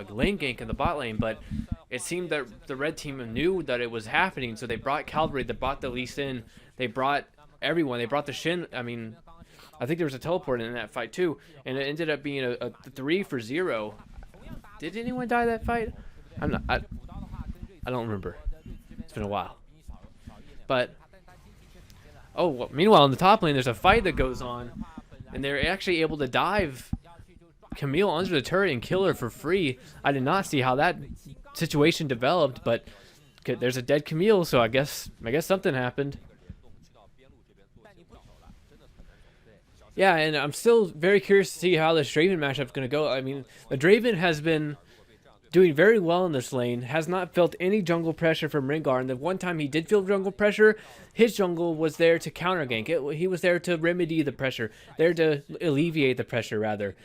lane gank in the bot lane, but it seemed that the red team knew that it was happening, so they brought Cavalry, they brought the Lee Sin, they brought everyone, they brought the Shin. I mean, I think there was a teleport in that fight too, and it ended up being a 3-for-0. Did anyone die that fight? I don't remember. It's been a while. But oh, well, meanwhile in the top lane, there's a fight that goes on, and they're actually able to dive Camille under the turret and kill her for free. I did not see how that situation developed, but there's a dead Camille, so I guess something happened. Yeah, and I'm still very curious to see how this Draven matchup is going to go. I mean, the Draven has been doing very well in this lane, has not felt any jungle pressure from Rengar, and the one time he did feel jungle pressure, his jungle was there to counter gank. He was there to remedy the pressure, there to alleviate the pressure, rather.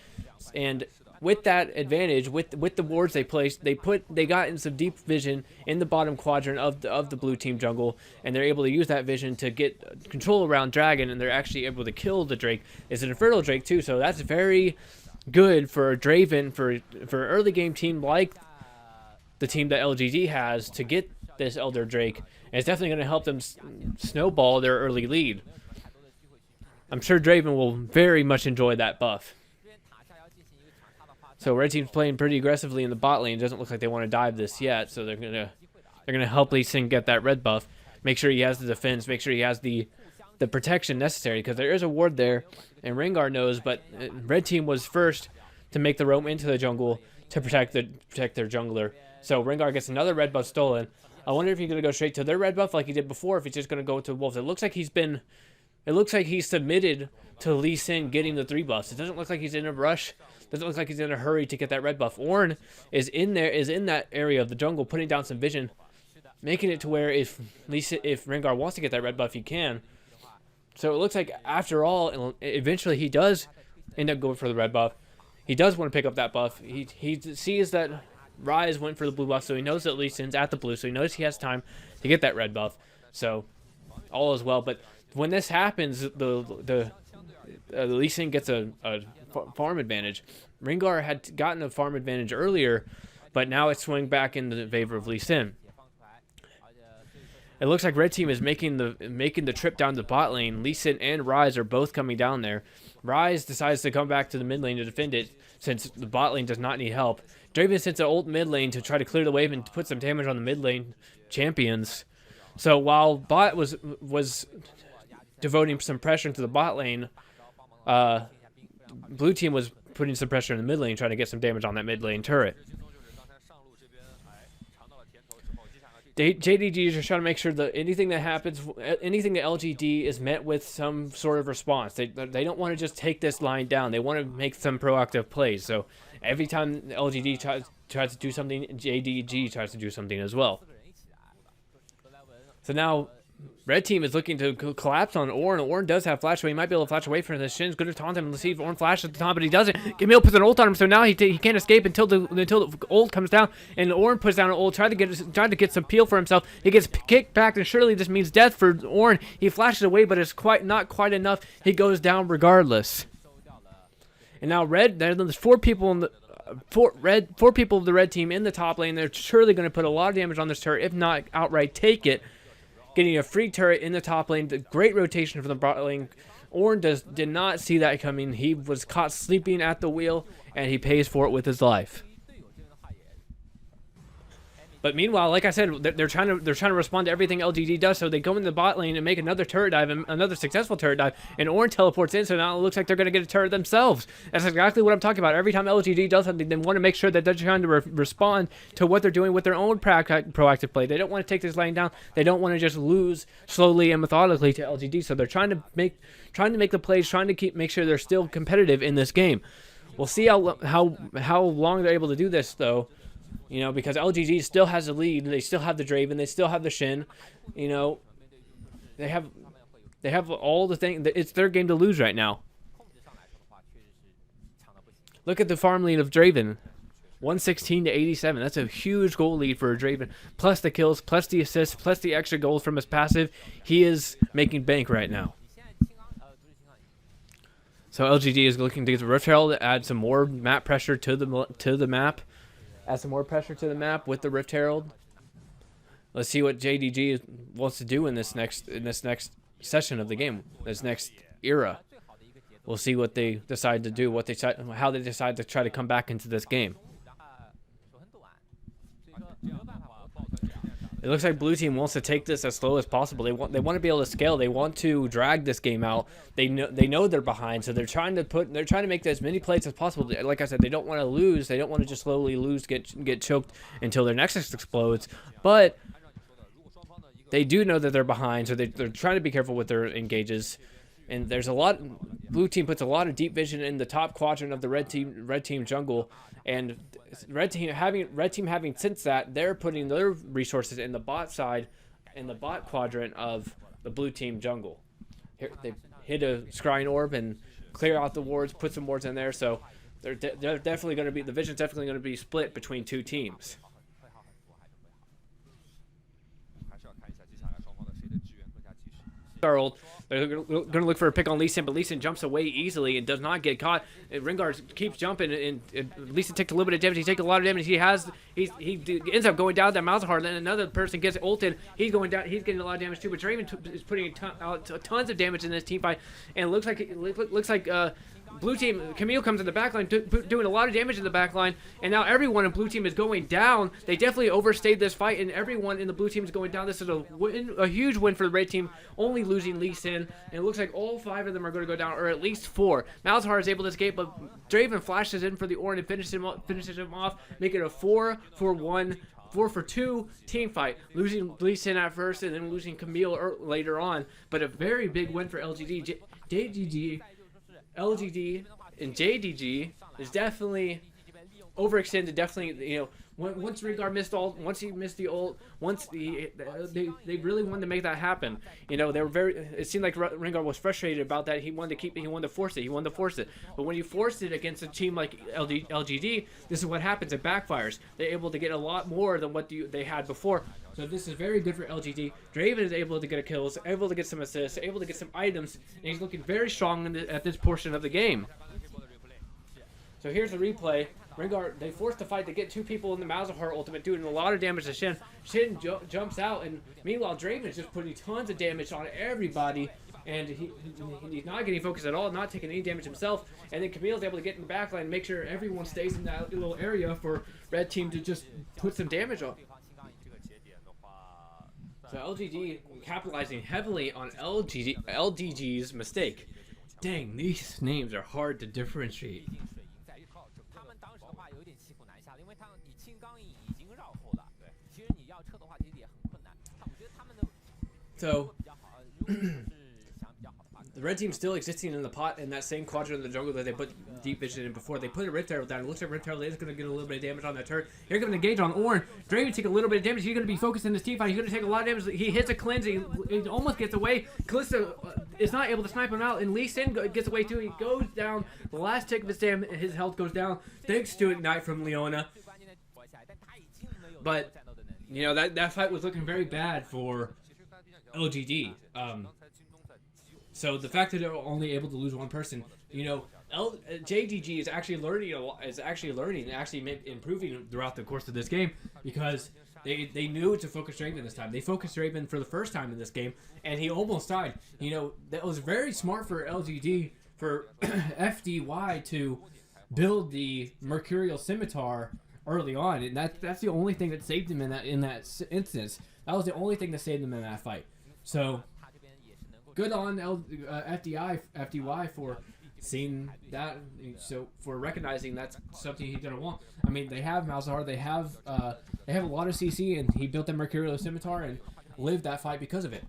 And with that advantage, with the wards they placed, they got in some deep vision in the bottom quadrant of the blue team jungle, and they're able to use that vision to get control around Dragon, and they're actually able to kill the Drake. It's an Infernal Drake too, so that's very good for Draven, for an early game team like the team that LGD has to get this Elder Drake, and it's definitely going to help them snowball their early lead. I'm sure Draven will very much enjoy that buff. So red team's playing pretty aggressively in the bot lane. It doesn't look like they want to dive this yet, so they're gonna help Lee Sin get that red buff. Make sure he has the defense. Make sure he has the protection necessary, because there is a ward there, and Rengar knows. But red team was first to make the roam into the jungle to protect their jungler. So Rengar gets another red buff stolen. I wonder if he's gonna go straight to their red buff like he did before. If he's just gonna go to Wolves. It looks like he's submitted to Lee Sin getting the 3 buffs. It doesn't look like he's in a rush. Doesn't look like he's in a hurry to get that red buff. Ornn is in that area of the jungle, putting down some vision, making it to where if Rengar wants to get that red buff, he can. So it looks like after all, eventually he does end up going for the red buff. He does want to pick up that buff. He sees that Ryze went for the blue buff, so he knows that Lee Sin's at the blue, so he knows he has time to get that red buff. So all is well. But when this happens, the Lee Sin gets a farm advantage. Rengar had gotten a farm advantage earlier, but now it's swinging back in the favor of Lee Sin. It looks like red team is making the trip down the bot lane. Lee Sin and Ryze are both coming down there. Ryze decides to come back to the mid lane to defend it, since the bot lane does not need help. Draven sends an ult mid lane to try to clear the wave and put some damage on the mid lane champions. So while bot was devoting some pressure into the bot lane, blue team was putting some pressure in the mid lane, trying to get some damage on that mid lane turret. JDG is just trying to make sure that anything that happens, anything that LGD is met with some sort of response. They don't want to just take this line down. They want to make some proactive plays. So every time LGD tries to do something, JDG tries to do something as well. So now red team is looking to collapse on Ornn. Ornn does have flash away. He might be able to flash away from this. Shin's going to taunt him. Let's see if Ornn flashes at the top, but he doesn't. Camille puts an ult on him, so now he can't escape until the ult comes down. And Ornn puts down an ult, trying to get some peel for himself. He gets kicked back, and surely this means death for Ornn. He flashes away, but it's not quite enough. He goes down regardless. And now there's 4 people in the four people of the red team in the top lane. They're surely going to put a lot of damage on this turret, if not outright take it. Getting a free turret in the top lane. The great rotation from the bot lane. Ornn did not see that coming. He was caught sleeping at the wheel, and he pays for it with his life. But meanwhile, like I said, they're trying to respond to everything LGD does. So they go into the bot lane and make another turret dive, another successful turret dive, and Ornn teleports in. So now it looks like they're going to get a turret themselves. That's exactly what I'm talking about. Every time LGD does something, they want to make sure that they're trying to respond to what they're doing with their own proactive play. They don't want to take this lane down. They don't want to just lose slowly and methodically to LGD. So they're trying to make the plays, trying to make sure they're still competitive in this game. We'll see how long they're able to do this, though. You know, because LGD still has the lead, and they still have the Draven, they still have the Shin. You know, they have all the things. It's their game to lose right now. Look at the farm lead of Draven, 116 to 87. That's a huge goal lead for Draven. Plus the kills, plus the assists, plus the extra goals from his passive. He is making bank right now. So LGD is looking to get the Rift Herald to add some more map pressure to the map. add some more pressure to the map with the Rift Herald. Let's see what JDG wants to do in this next session of the game, this next era. We'll see what they decide to do, how they decide to try to come back into this game. It looks like blue team wants to take this as slow as possible. They want to be able to scale. They want to drag this game out. They know they're behind, so they're trying to make as many plays as possible. Like I said, they don't want to lose. They don't want to just slowly lose, get choked until their Nexus explodes. But they do know that they're behind, so they're trying to be careful with their engages. And there's a lot. Blue team puts a lot of deep vision in the top quadrant of the red team jungle, and red team having sensed that, they're putting their resources in the bot side, in the bot quadrant of the blue team jungle. Here they hit a scrying orb and clear out the wards, put some wards in there. So they're definitely going to be, the vision's definitely going to be split between two teams. They're going to look for a pick on Lee Sin, but Lee Sin jumps away easily and does not get caught. Ringard keeps jumping, and Lee Sin takes a little bit of damage. He takes a lot of damage. He ends up going down that Malzahar. Then another person gets ulted. He's going down. He's getting a lot of damage too. But Draven is putting tons of damage in this team fight, and it looks like blue team, Camille comes in the backline, doing a lot of damage in the backline, and now everyone in blue team is going down. They definitely overstayed this fight, and everyone in the blue team is going down. This is a huge win for the red team, only losing Lee Sin, and it looks like all 5 of them are going to go down, or at least 4. Malzahar is able to escape, but Draven flashes in for the Ornn and finishes him off, making it a 4-for-1, 4-for-2 team fight, losing Lee Sin at first, and then losing Camille later on, but a very big win for LGD. LGD and JDG is definitely overextended. Definitely, once Ringard missed ult, once he missed the ult, they really wanted to make that happen. They were it seemed like Ringard was frustrated about that. He wanted to force it. But when you forced it against a team like LGD, this is what happens. It backfires. They're able to get a lot more than what they had before. So this is very good for LGD. Draven is able to get kills, able to get some assists, able to get some items, and he's looking very strong at this portion of the game. So here's the replay. Ringard, they forced the fight to get 2 people in the Malzahar ultimate, doing a lot of damage to Shin. Shin jumps out, and meanwhile Draven is just putting tons of damage on everybody, and he's not getting focused at all, not taking any damage himself. And then Camille's able to get in the backline and make sure everyone stays in that little area for red team to just put some damage on. So LGD capitalizing heavily on LDG's mistake. Dang, these names are hard to differentiate. So the red team still existing in the pot in that same quadrant of the jungle that they put deep vision in before. They put a Rift Herald down. It looks like Rift Herald is going to get a little bit of damage on that turret. Here comes the engage on Ornn. Draven take a little bit of damage. He's going to be focused in this team fight. He's going to take a lot of damage. He hits a cleanse. He almost gets away. Kalista is not able to snipe him out, and Lee Sin gets away too. He goes down. The last tick of his health goes down thanks to Ignite from Leona. But that fight was looking very bad for LGD. So the fact that they're only able to lose one person, JDG is actually learning and actually improving throughout the course of this game, because they knew to focus Draven this time. They focused Draven for the first time in this game, and he almost died. That was very smart for LGD, for FDY to build the Mercurial Scimitar early on, and that's the only thing that saved him in that instance. That was the only thing that saved him in that fight. So good on FDY for seeing that, so for recognizing that's something he's gonna want. I mean, they have Malzahar, they have a lot of CC, and he built the Mercurial Scimitar and lived that fight because of it.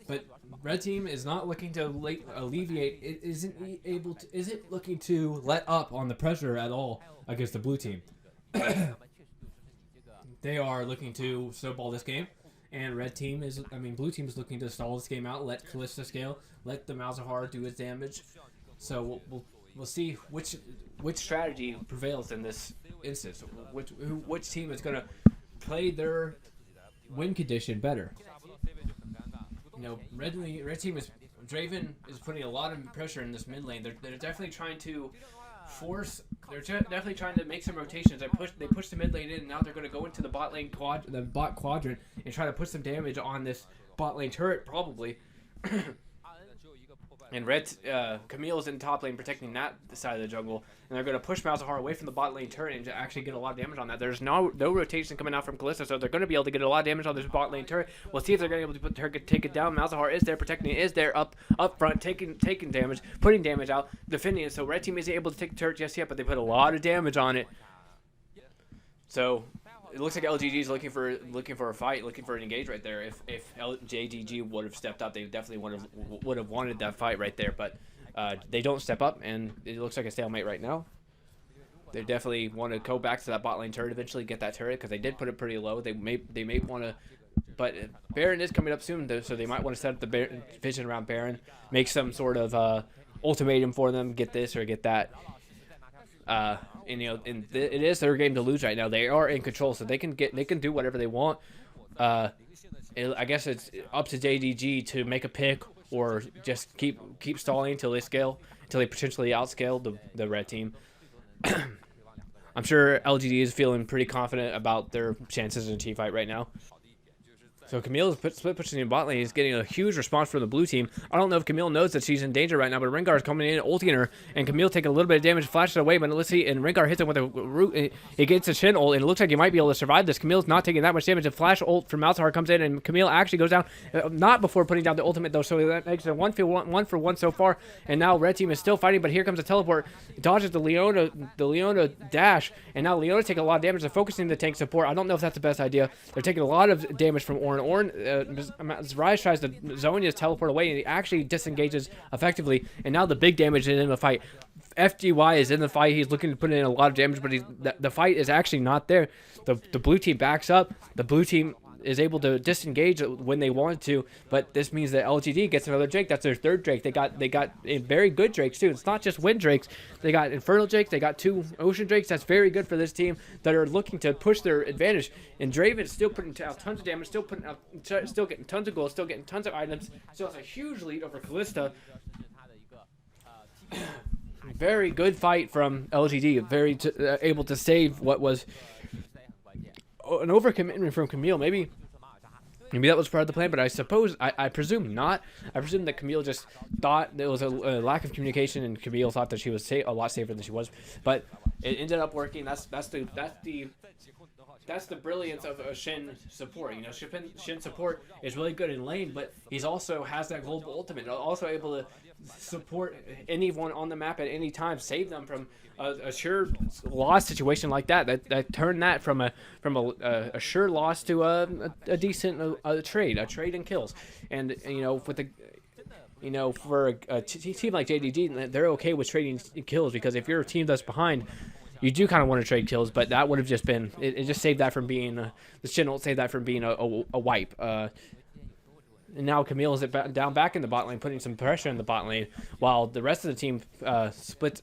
But red team is not looking to alleviate. It isn't looking to let up on the pressure at all against the blue team. They are looking to snowball this game, and blue team is looking to stall this game out, let Kalista scale, let the Malzahar do its damage. So we'll see which strategy prevails in this instance. Which team is going to play their win condition better. Red team is Draven is putting a lot of pressure in this mid lane. They're definitely trying to force. They're definitely trying to make some rotations. They push the mid lane in, and now they're going to go into the bot lane the bot quadrant and try to put some damage on this bot lane turret probably. And Camille's in top lane protecting that side of the jungle, and they're going to push Malzahar away from the bot lane turret and to actually get a lot of damage on that. There's no rotation coming out from Kalista, so they're going to be able to get a lot of damage on this bot lane turret. We'll see if they're going to be able to take it down. Malzahar is there protecting it, is there up front, taking damage, putting damage out, defending it. So red team isn't able to take the turret just yet, but they put a lot of damage on it. So it looks like LGG is looking for a fight, looking for an engage right there. If JDG would have stepped up, they definitely would have wanted that fight right there. But they don't step up, and it looks like a stalemate right now. They definitely want to go back to that bot lane turret eventually, get that turret, because they did put it pretty low. They may want to, but Baron is coming up soon, though, so they might want to set up the vision around Baron, make some sort of ultimatum for them, get this or get that. And it is their game to lose right now. They are in control, so they can do whatever they want. I guess it's up to JDG to make a pick or just keep stalling until they potentially outscale the red team. I'm sure LGD is feeling pretty confident about their chances in a team fight right now. So Camille is split pushing in bot lane. He's getting a huge response from the blue team. I don't know if Camille knows that she's in danger right now, but Rengar is coming in, ulting her, and Camille taking a little bit of damage, flashes away, but let's see, and Rengar hits him with a root. He gets a Shin ult, and it looks like he might be able to survive this. Camille's not taking that much damage. A flash ult from Malzahar comes in, and Camille actually goes down, not before putting down the ultimate, though, so that makes it one for one so far, and now red team is still fighting, but here comes a teleport. Dodges the Leona dash, and now Leona's taking a lot of damage. They're focusing the tank support. I don't know if that's the best idea. They're taking a lot of damage from Ornn. Ryze tries to Zhonya's teleport away, and he actually disengages effectively. And now the big damage is in the fight. FGY is in the fight. He's looking to put in a lot of damage, but the fight is actually not there. The blue team backs up. The blue team is able to disengage when they want to, but this means that LGD gets another Drake. That's their third Drake. They got very good Drakes too. It's not just Wind Drakes. They got Infernal Drakes. They got 2 Ocean Drakes. That's very good for this team that are looking to push their advantage. And Draven is still putting out tons of damage, still getting tons of goals, still getting tons of items. Still has a huge lead over Kalista. Very good fight from LGD. Very able to save what was an overcommitment from Camille. Maybe that was part of the plan, but I presume not. I presume that Camille just thought there was a lack of communication, and Camille thought that she was a lot safer than she was. But it ended up working. That's the brilliance of a Shin support. Shin support is really good in lane, but he's also has that global ultimate. Also able to support anyone on the map at any time, save them from a sure loss situation like that turned that from a sure loss to a decent trade and kills. And with the for a team like JDG, they're okay with trading kills, because if you're a team that's behind, you do kind of want to trade kills, but that would have just been it just saved that from being the Shin ult saved that from being a wipe. And now Camille is down back in the bot lane, putting some pressure in the bot lane, while the rest of the team splits,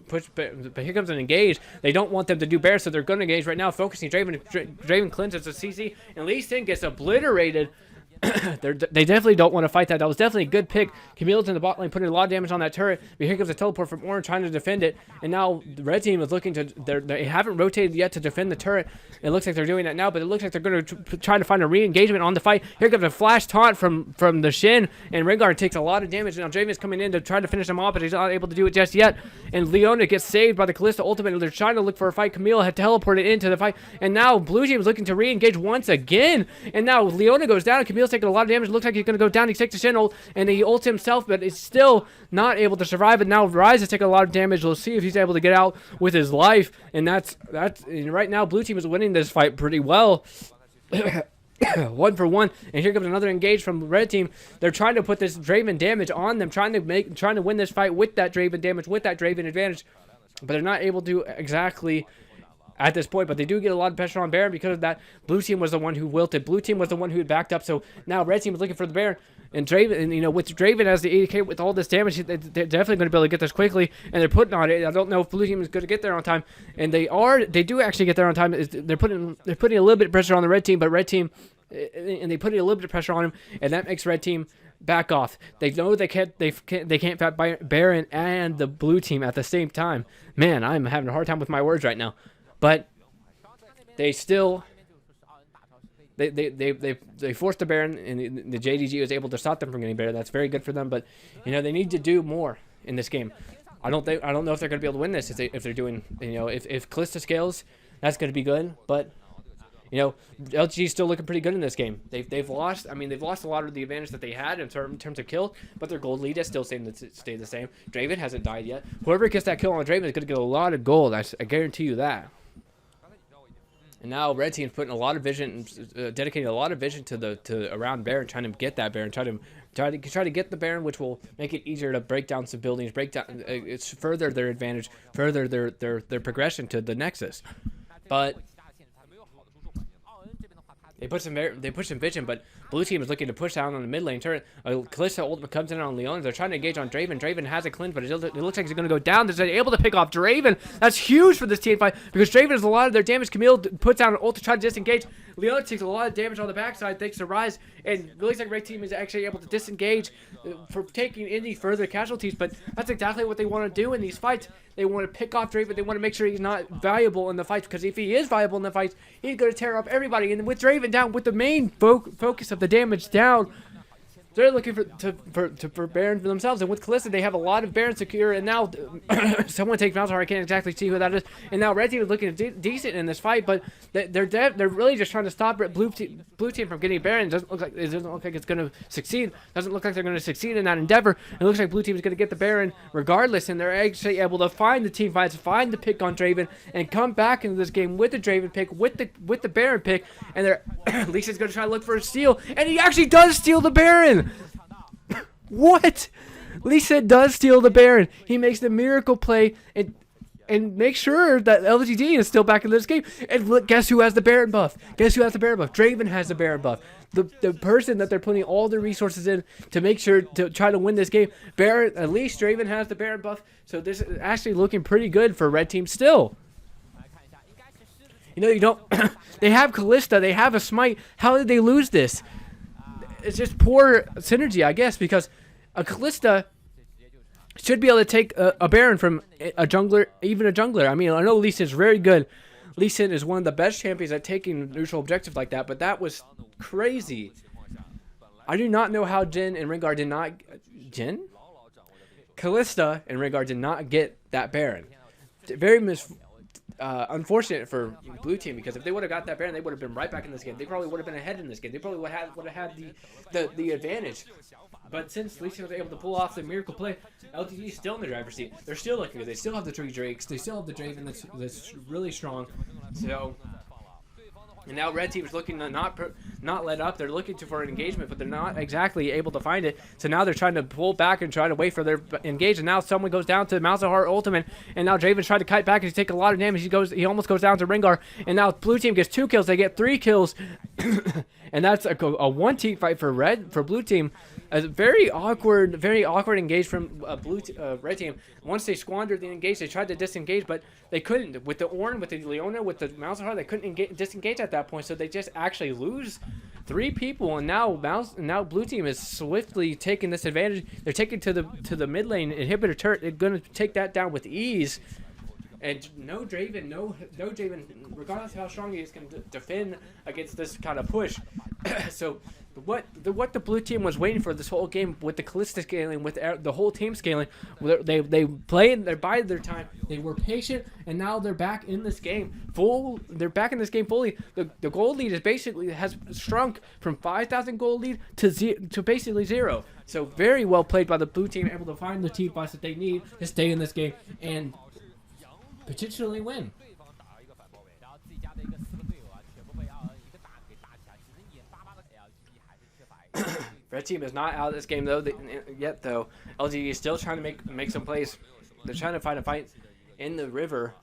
push. But here comes an engage. They don't want them to do bear, so they're going to engage right now, focusing Draven. Draven cleanses the CC, and Lee Sin gets obliterated. They definitely don't want to fight that. That was definitely a good pick. Camille's in the bot lane, putting a lot of damage on that turret. But here comes a teleport from Ornn trying to defend it. And now the red team is looking to... They haven't rotated yet to defend the turret. It looks like they're doing that now, but it looks like they're going to try to find a re-engagement on the fight. Here comes a flash taunt from the Shin, and Rengar takes a lot of damage. Now Draven is coming in to try to finish him off, but he's not able to do it just yet. And Leona gets saved by the Kalista ultimate, and they're trying to look for a fight. Camille had teleported into the fight, and now blue team is looking to re-engage once again. And now Leona goes down, and Camille's taking a lot of damage. It looks like he's going to go down. He takes the Shin ult, and he ults himself, but is still not able to survive. And now Ryze is taking a lot of damage. We'll see if he's able to get out with his life. And that's and right now, blue team is winning this fight pretty well. 1 for 1, and here comes another engage from red team. They're trying to put this Draven damage on them, trying to win this fight with that Draven damage, with that Draven advantage, but they're not able to exactly at this point. But they do get a lot of pressure on Baron because of that. Blue team was the one who wilted. Blue team was the one who had backed up. So now red team is looking for the Baron. And Draven, and with Draven as the ADK with all this damage, they're definitely going to be able to get this quickly, and they're putting on it. I don't know if blue team is going to get there on time, and they do actually get there on time. They're putting a little bit of pressure on the red team, but red team, and they put a little bit of pressure on him, and that makes red team back off. They know they can't fight Baron and the blue team at the same time. Man, I'm having a hard time with my words right now. But they still they forced the Baron, and the JDG was able to stop them from getting Baron. That's very good for them. But they need to do more in this game. I don't know if they're going to be able to win this if they're doing if Kalista scales, that's going to be good. But LG is still looking pretty good in this game. They've lost. I mean, they've lost a lot of the advantage that they had in terms of kills, but their gold lead is still staying the same. Draven hasn't died yet. Whoever gets that kill on Draven is going to get a lot of gold. I guarantee you that. And now Red Team's putting a lot of vision, dedicating a lot of vision to around Baron, trying to get that Baron, try to get the Baron, which will make it easier to break down some buildings, it's further their advantage, further their progression to the Nexus. But they put some vision, but blue team is looking to push down on the mid lane turret. Kalista ultimate comes in on Leona. They're trying to engage on Draven. Draven has a cleanse, but it looks like he's going to go down. They're able to pick off Draven. That's huge for this team fight because Draven has a lot of their damage. Camille puts down an ult to try to disengage. Leona takes a lot of damage on the backside thanks to Ryze, and it looks like Red Team is actually able to disengage for taking any further casualties, but that's exactly what they want to do in these fights. They want to pick off Draven. They want to make sure he's not valuable in the fights, because if he is valuable in the fights, he's going to tear up everybody. And with Draven down, with the main focus of the damage down, they're looking for Baron for themselves. And with Kalista, they have a lot of Baron secure. And now someone takes Malzahar. I can't exactly see who that is. And now Red Team is looking decent in this fight, but they're really just trying to stop Blue Team from getting Baron. It doesn't look like it's going to succeed. Doesn't look like they're going to succeed in that endeavor. It looks like Blue Team is going to get the Baron regardless, and they're actually able to find the team fights, find the pick on Draven, and come back into this game with the Draven pick, with the Baron pick. And they're Lisa's going to try to look for a steal, and he actually does steal the Baron. What? Lisa does steal the Baron. He makes the miracle play and makes sure that LGD is still back in this game. And look, guess who has the Baron buff? Guess who has the Baron buff? Draven has the Baron buff. The person that they're putting all their resources in to make sure to try to win this game. Baron, at least Draven has the Baron buff. So this is actually looking pretty good for Red Team still. You don't. They have Kalista. They have a Smite. How did they lose this? It's just poor synergy, I guess, because a Kalista should be able to take a Baron from a jungler, even a jungler. I mean, I know Lee Sin is very good. Lee Sin is one of the best champions at taking neutral objectives like that, but that was crazy. I do not know how Kalista and Rengar did not get that Baron. Very unfortunate for Blue Team, because if they would have got that Baron, they would have been right back in this game. They probably would have been ahead in this game. They probably would have had the advantage. But since Lee Sin was able to pull off the miracle play, LGD is still in the driver's seat. They're still looking good. They still have the three Drakes. They still have the Draven that's really strong. So, and now Red Team is looking to not let up. They're looking for an engagement, but they're not exactly able to find it. So now they're trying to pull back and try to wait for their engage. And now someone goes down to Malzahar ultimate, and now Draven's trying to kite back and he takes a lot of damage. He almost goes down to Rengar, and now Blue Team gets 2 kills. They get 3 kills, and that's a one team fight for Blue Team. A very awkward engage from Red Team. Once they squandered the engage, they tried to disengage, but they couldn't. With the Ornn, with the Leona, with the Malzahar, they couldn't disengage at that point, so they just actually lose 3 people, and now Blue Team is swiftly taking this advantage. They're taking to the mid lane inhibitor turret. They're going to take that down with ease. And no Draven, regardless of how strong he is, can defend against this kind of push. So what the Blue Team was waiting for this whole game, with the Kalista scaling, with the whole team scaling, they bided their time. They were patient, and now they're back in this game They're back in this game fully. The gold lead has shrunk from 5,000 gold lead to basically 0. So very well played by the Blue Team, able to find the team fights that they need to stay in this game and potentially win. Red Team is not out of this game yet though. LGD is still trying to make some plays. They're trying to find a fight in the river.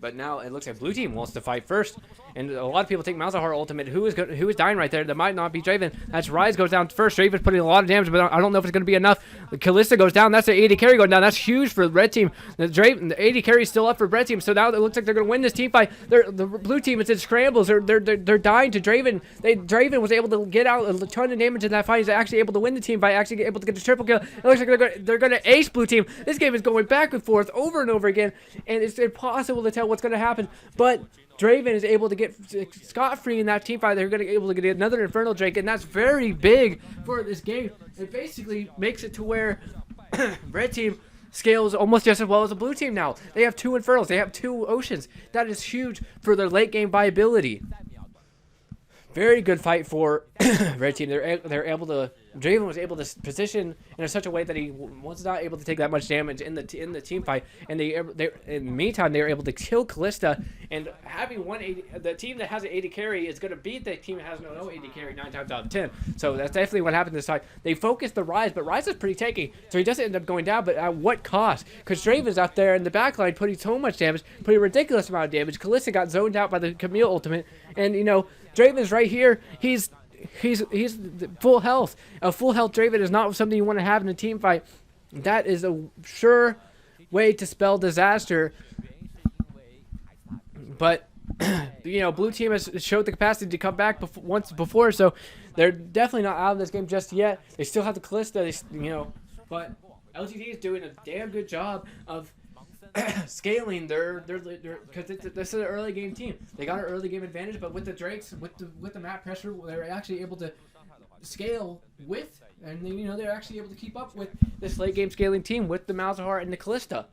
But now it looks like blue team wants to fight first. And a lot of people take Malzahar ultimate. Who is dying right there? That might not be Draven. That's Rise goes down first. Draven's putting a lot of damage, but I don't know if it's going to be enough. Kalista goes down. That's the AD carry going down. That's huge for the red team. The AD carry is still up for red team. So now it looks like they're going to win this team fight. The blue team is in scrambles. They're dying to Draven. Draven was able to get out a ton of damage in that fight. He's actually able to win the team fight. Actually able to get the triple kill. It looks like they're going to ace blue team. This game is going back and forth over and over again, and it's impossible to tell what's going to happen. But Draven is able to get scot-free in that team fight. They're going to be able to get another Infernal Drake, and that's very big for this game. It basically makes it to where red team scales almost just as well as the blue team now. They have 2 Infernals. They have 2 Oceans. That is huge for their late game viability. Very good fight for red team. They're able to. Draven was able to position in such a way that he was not able to take that much damage in the team fight, and in the meantime they were able to kill Kalista. And having the team that has an AD carry is going to beat the team that has no AD carry 9 times out of 10. So that's definitely what happened this time. They focused the Rise, but Rise is pretty tanky, so he doesn't end up going down. But at what cost? Because Draven's out there in the backline putting so much damage, putting a ridiculous amount of damage. Kalista got zoned out by the Camille ultimate, and Draven's right here. He's full health. A full health Draven is not something you want to have in a team fight. That is a sure way to spell disaster. But blue team has showed the capacity to come back once before, so they're definitely not out of this game just yet. They still have the Kalista, but LGD is doing a damn good job of scaling because this is an early game team. They got an early game advantage, but with the Drakes, with the map pressure, they're actually able to scale with, and they're actually able to keep up with this late game scaling team with the Malzahar and the Kalista.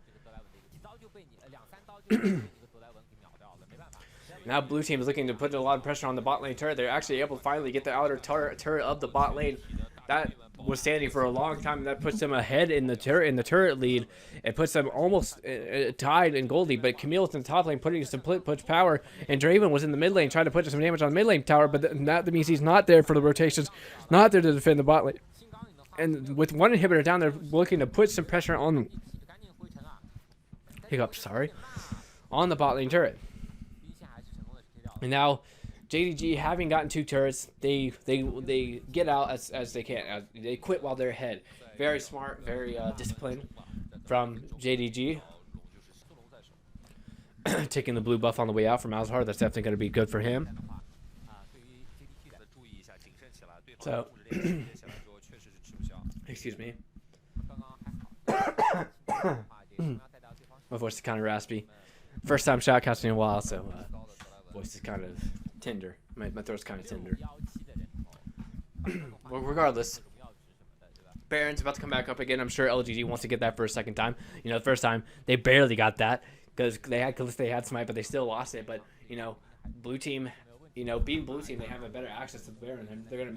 Now blue team is looking to put a lot of pressure on the bot lane turret. They're actually able to finally get the outer turret of the bot lane. That was standing for a long time, and that puts them ahead in the turret lead. It puts them almost tied in Goldie, but Camille's in the top lane putting some push power, and Draven was in the mid lane trying to put some damage on the mid lane tower, but that means he's not there for the rotations, not there to defend the bot lane. And with one inhibitor down there, looking to put some pressure on on the bot lane turret. And now JDG, having gotten 2 turrets, they get out as they can. They quit while they're ahead. Very smart, very disciplined from JDG. Taking the blue buff on the way out from Malzahar. That's definitely going to be good for him. So, excuse me. My voice is kind of raspy. First time shoutcasting in a while, so voice is kind of tender. My throat's kind of tender. Well, regardless, Baron's about to come back up again. I'm sure LGD wants to get that for a second time. The first time they barely got that because they had Kalista, they had Smite, but they still lost it. But blue team, being blue team, they have a better access to Baron, and they're gonna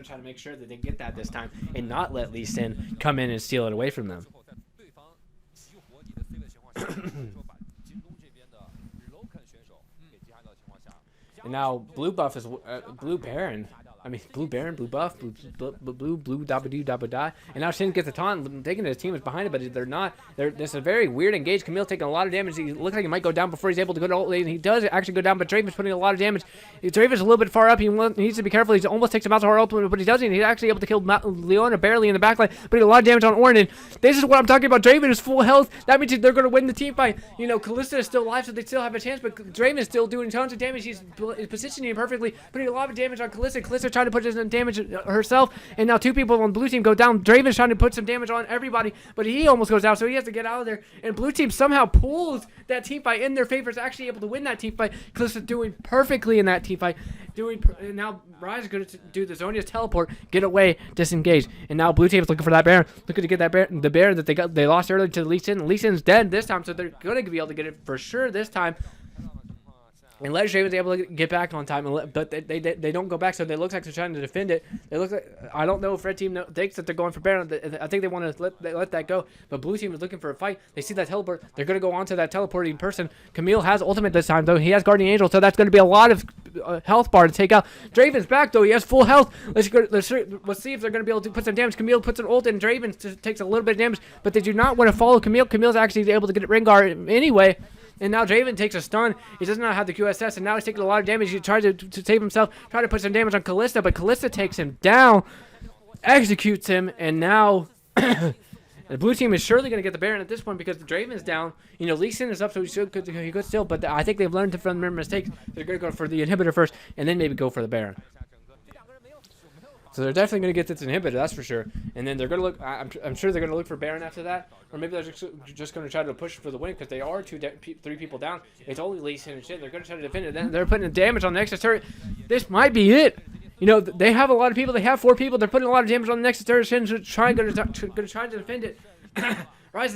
try to make sure that they get that this time and not let Lee Sin come in and steal it away from them. And now blue buff is blue Baron. I mean, blue Baron, blue buff, blue dabba-doo dabba-da. And now Shin gets a taunt, taking his team is behind it, but they're not. There's a very weird engage. Camille taking a lot of damage. He looks like he might go down before he's able to go to ult lane. He does actually go down, but Draven's putting a lot of damage. Draven's a little bit far up. He needs to be careful. He almost takes him out to our ultimate, but he doesn't. He's actually able to kill Leona barely in the backline, but he a lot of damage on Ornn. And this is what I'm talking about. Draven is full health. That means they're going to win the team fight. Kalista is still alive, so they still have a chance, but Draven is still doing tons of damage. He's positioning perfectly, putting a lot of damage on Kalista. Kalista trying to put some damage herself, and now 2 people on blue team go down. Draven's trying to put some damage on everybody, but he almost goes down, so he has to get out of there, and blue team somehow pulls that team fight in their favor. Is actually able to win that team fight. Kalista doing perfectly in that team fight, and now Rise is going to do the Zhonya's teleport, get away, disengage, and now blue team is looking for that Baron, looking to get that Baron, the Baron that they lost earlier to Lee Sin. Lee Sin's dead this time, so they're going to be able to get it for sure this time. And Legendary was able to get back on time, but they don't go back, so it looks like they're trying to defend it. They look like, I don't know if red team thinks that they're going for Baron. I think they want to let that go, but blue team is looking for a fight. They see that teleport. They're going to go onto that teleporting person. Camille has ultimate this time, though. He has Guardian Angel, so that's going to be a lot of health bar to take out. Draven's back, though. He has full health. Let's see if they're going to be able to put some damage. Camille puts an ult, and Draven takes a little bit of damage, but they do not want to follow Camille. Camille's actually able to get Rengar anyway. And now Draven takes a stun. He does not have the QSS, and now he's taking a lot of damage. He tries to save himself, try to put some damage on Kalista, but Kalista takes him down, executes him, and now the blue team is surely going to get the Baron at this point because the Draven is down. You know, Lee Sin is up, so he could still, but I think they've learned from their mistakes. They're going to go for the inhibitor first, and then maybe go for the Baron. So they're definitely going to get this inhibitor, that's for sure. And then they're going to look, I'm sure they're going to look for Baron after that. Or maybe they're just going to try to push for the win because they are 3 people down. It's only Lee Sin and shit. They're going to try to defend it. Then they're putting damage on the Nexus turret. This might be it. You know, they have a lot of people. They have 4 people. They're putting a lot of damage on the Nexus turret. Shin's going to try to defend it. Rise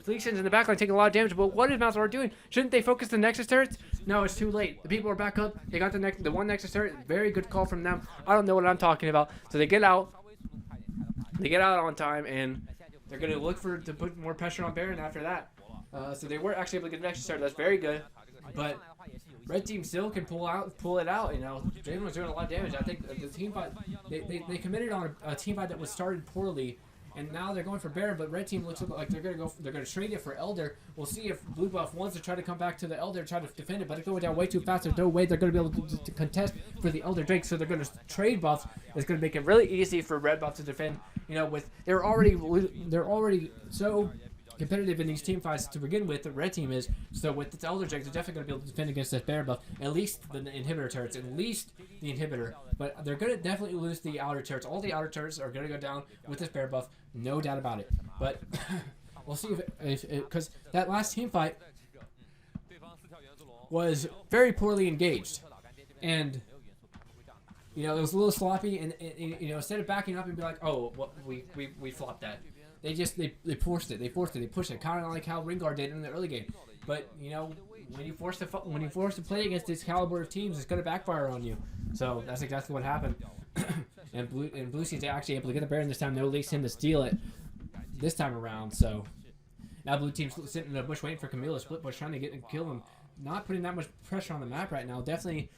Lee Sin's in the backline taking a lot of damage. But what is Malzahar doing? Shouldn't they focus the Nexus turrets? No, it's too late. The people are back up. They got the one Nexus turret. Very good call from them. I don't know what I'm talking about. So they get out. They get out on time, and they're going to look to put more pressure on Baron after that. So they were actually able to get the Nexus turret. That's very good. But red team still can pull it out. You know, Draven was doing a lot of damage. I think the team fight, they committed on a team fight that was started poorly. And now they're going for Baron, but red team looks like they're gonna trade it for Elder. We'll see if blue buff wants to try to come back to the Elder, try to defend it, but it's going down way too fast. There's no way they're gonna be able to contest for the Elder Drake, so they're gonna trade buffs. It's gonna make it really easy for red buff to defend. You know, they're already so competitive in these team fights to begin with. The red team is, so with the Elder Drake, they're definitely going to be able to defend against this Baron buff. At least the inhibitor turrets, at least the inhibitor. But they're going to definitely lose the outer turrets. All the outer turrets are going to go down with this Baron buff, no doubt about it. But we'll see if because that last team fight was very poorly engaged, and you know, it was a little sloppy. And you know, instead of backing up and be like, oh, well, we flopped that. They forced it. They pushed it, kind of like how Rengar did in the early game. But you know, when you force to play against this caliber of teams, it's going to backfire on you. So that's exactly what happened. and Blue Team's actually able to get the Baron this time. No Lee Sin to steal it this time around. So now Blue Team's sitting in the bush waiting for Camille to split bush, trying to get and kill him. Not putting that much pressure on the map right now. Definitely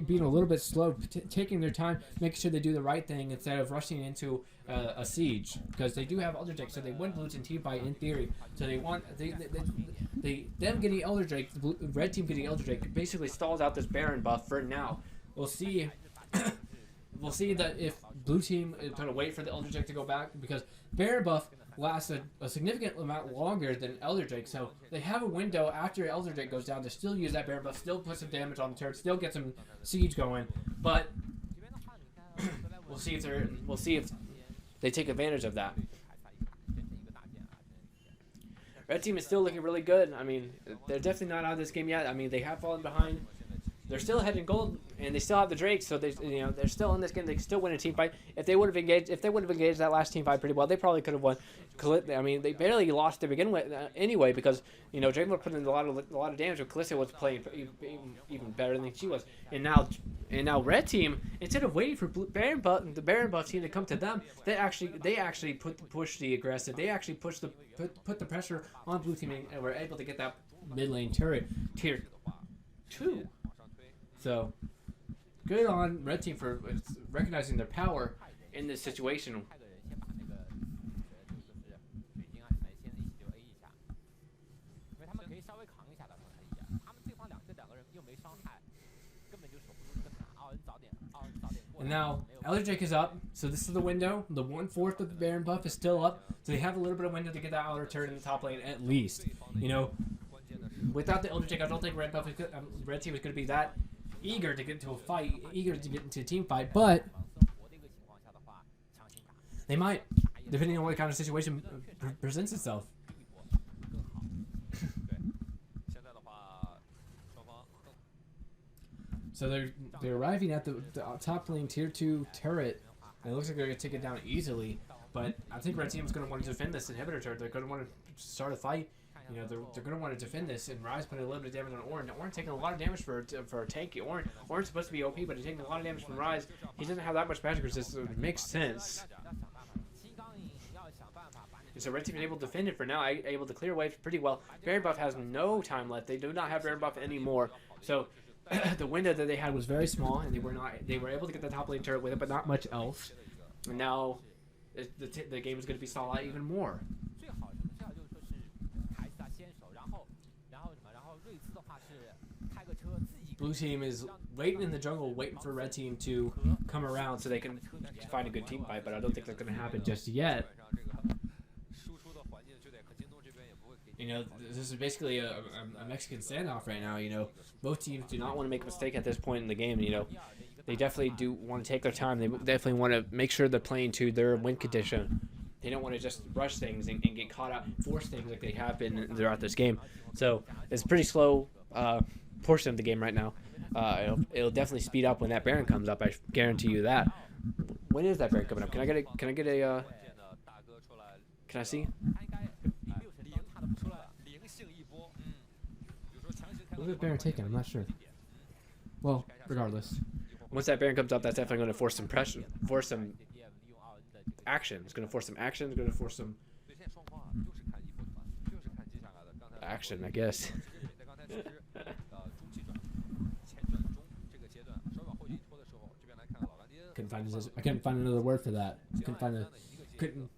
being a little bit slow, taking their time, making sure they do the right thing instead of rushing into a siege, because they do have Elder Drake, so they win Blue Team team fight in theory. So they want them getting Elder Drake, the red team getting Elder Drake, basically stalls out this Baron buff for now. We'll see. We'll see that if Blue Team is going to wait for the Elder Drake to go back, because Baron buff lasts a significant amount longer than Elder Drake, so they have a window after Elder Drake goes down to still use that Baron buff, still put some damage on the turret, still get some siege going. But we'll see if they take advantage of that. Red team is still looking really good. I mean, they're definitely not out of this game yet. I mean, they have fallen behind. They're still ahead in gold, and they still have the Drake, so they're still in this game. They can still win a team fight. If they would have engaged that last team fight pretty well, they probably could have won. I mean, they barely lost to begin with anyway, because Draven was putting in a lot of damage, but Kalista was playing even better than she was. And now red team, instead of waiting for the Baron buff team to come to them, they actually push the aggressive. They actually put the pressure on blue team, and were able to get that mid lane turret tier 2. So, good on red team for recognizing their power in this situation. And now, Elder Drake is up, so this is the window. The 1/4 of the Baron buff is still up, so they have a little bit of window to get that outer turret in the top lane at least. Without the Elder Drake, I don't think red team is going to be that eager to get into a fight, eager to get into a team fight, but they might, depending on what kind of situation presents itself. So they're arriving at the top lane tier 2 turret, and it looks like they're going to take it down easily, but I think red team is going to want to defend this inhibitor turret. They're going to want to start a fight. They're going to want to defend this, and Rise putting a little bit of damage on Ornn. Ornn taking a lot of damage for a tanky. Ornn's supposed to be OP, but he's taking a lot of damage from Rise. He doesn't have that much magic resistance, so it makes sense. And so red team is able to defend it for now, able to clear waves pretty well. Baron buff has no time left. They do not have Baron buff anymore. So the window that they had was very small, and they were able to get the top lane turret with it, but not much else. And now the game is going to be stalled out even more. Blue team is waiting in the jungle, waiting for red team to come around so they can find a good team fight, but I don't think that's going to happen just yet. You know, this is basically a Mexican standoff right now. You know, both teams do not want to make a mistake at this point in the game. You know, they definitely do want to take their time. They definitely want to make sure they're playing to their win condition. They don't want to just rush things and get caught out, force things like they have been throughout this game. So it's a pretty slow portion of the game right now. It'll definitely speed up when that Baron comes up. I guarantee you that. When is that Baron coming up? Can I get a? Can I see? What is Baron taking? I'm not sure. Well, regardless, once that Baron comes up, that's definitely going to force some pressure, force some action. It's going to force some action. It's going to force some action, I guess. I couldn't find another word for that. Couldn't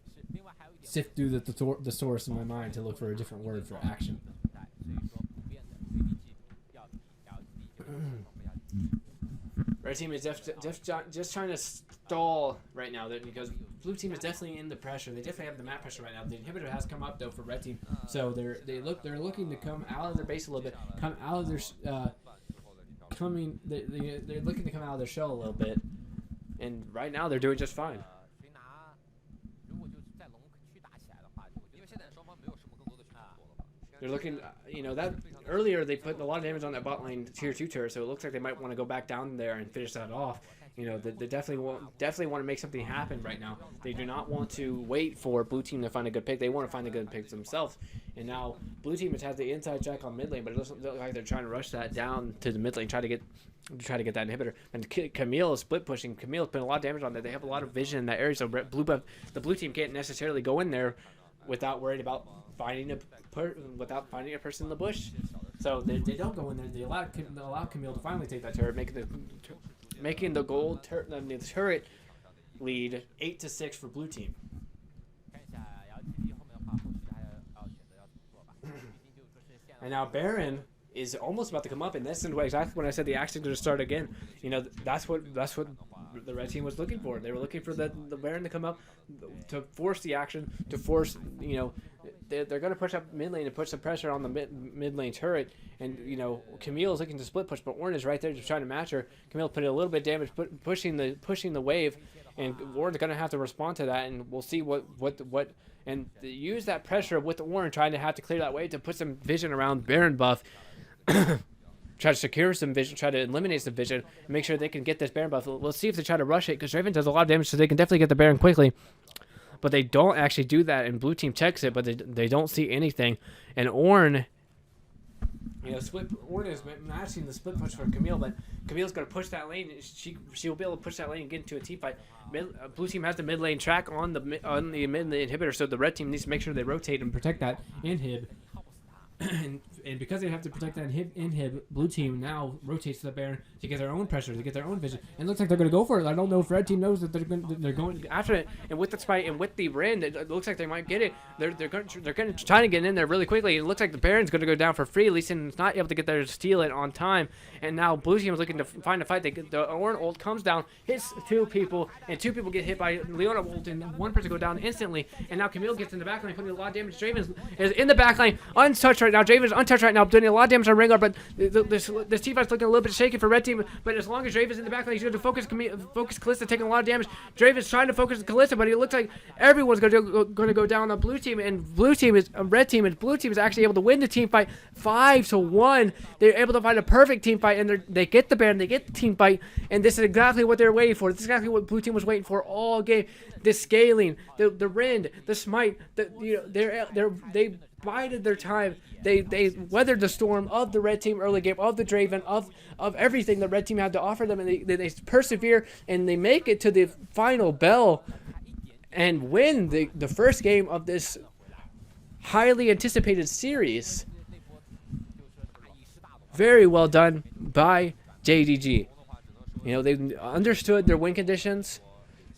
sift through the source in my mind to look for a different word for action. Red team is just trying to stall right now because blue team is definitely in the pressure. They definitely have the map pressure right now. The inhibitor has come up though for red team, so they're looking to come out of their base a little bit, come out of their they're looking to come out of their shell a little bit, and right now they're doing just fine. They're looking, you know, that earlier they put a lot of damage on that bot lane tier 2 turret, so it looks like they might want to go back down there and finish that off. You know, they definitely want to make something happen right now. They do not want to wait for blue team to find a good pick. They want to find a good pick themselves. And now blue team has the inside check on mid lane, but it doesn't look like they're trying to rush that down to the mid lane, try to get that inhibitor. And Camille is split pushing. Camille's putting a lot of damage on that. They have a lot of vision in that area, so the blue team can't necessarily go in there without worried about finding a person in the bush. So they don't go in there. They allow Camille to finally take that turret, making the turret lead 8-6 for blue team. And now Baron is almost about to come up, and this is exactly when I said the action's going to start again. You know, that's what the red team was looking for. They were looking for the Baron to come up to force the action, to force, you know, they're going to push up mid lane and put some pressure on the mid lane turret. And, you know, Camille is looking to split push, but Ornn is right there just trying to match her. Camille put a little bit of damage, pushing the wave, and Ornn's going to have to respond to that, and we'll see what and use that pressure with Ornn trying to have to clear that wave to put some vision around Baron buff. Try to secure some vision, try to eliminate some vision, and make sure they can get this Baron buff. We'll see if they try to rush it, because Draven does a lot of damage, so they can definitely get the Baron quickly. But they don't actually do that, and blue team checks it, but they don't see anything. And Ornn, you know, Ornn is matching the split push for Camille, but Camille's going to push that lane. She will be able to push that lane and get into a team fight. Blue team has the mid lane track on the mid inhibitor, so the red team needs to make sure they rotate and protect that inhib. And because they have to protect that inhib, blue team now rotates to the Baron to get their own pressure, to get their own vision. And it looks like they're going to go for it. I don't know if red team knows that they're going after it. And with the spike and with the Rend, it looks like they might get it. They're going to try to get in there really quickly. It looks like the Baron's going to go down for free. Lee Sin is not able to get there to steal it on time. And now blue team is looking to find a fight. The Ornn ult comes down, hits 2 people, and 2 people get hit by Leona ult, and 1 person go down instantly. And now Camille gets in the backline, putting a lot of damage. Draven is in the backline, untouched right now. Draven is untouched right now, doing a lot of damage on Rengar, but this team fight's looking a little bit shaky for red team. But as long as Draven's in the backline, he's going to focus Kalista, taking a lot of damage. Draven's trying to focus Kalista, but it looks like everyone's going to go down on blue team, and red team is actually able to win the team fight 5-1. They're able to find a perfect team fight, and they get the Baron, they get the team fight, and this is exactly what they're waiting for. This is exactly what blue team was waiting for all game. The scaling, the Rend, the smite, they bided their time. They weathered the storm of the red team early game, of the Draven, of everything the red team had to offer them, and they persevere, and they make it to the final bell and win the first game of this highly anticipated series. Very well done by JDG. You know, they understood their win conditions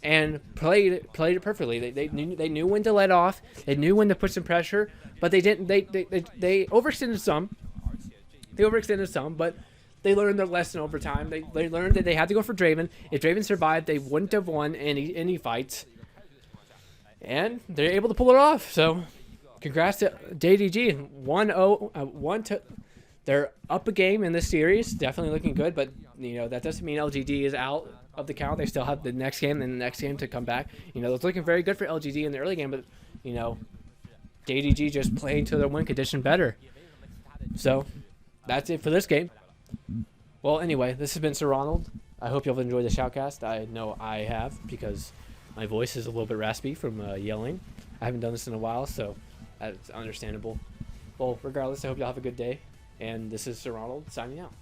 and played it perfectly. They knew when to let off. They knew when to put some pressure, but they didn't. They overextended some. They overextended some, but they learned their lesson over time. They learned that they had to go for Draven. If Draven survived, they wouldn't have won any fights. And they're able to pull it off. So, congrats to JDG. 1-0. They're up a game in this series. Definitely looking good, but that doesn't mean LGD is out of the count. They still have the next game and the next game to come back. It's looking very good for LGD in the early game, but JDG just playing to their win condition better. So, that's it for this game. Well, anyway, this has been Sir Ronald. I hope you'll have enjoyed the shoutcast. I know I have, because my voice is a little bit raspy from yelling. I haven't done this in a while, so that's understandable. Well, regardless, I hope you'll have a good day. And this is Sir Ronald signing out.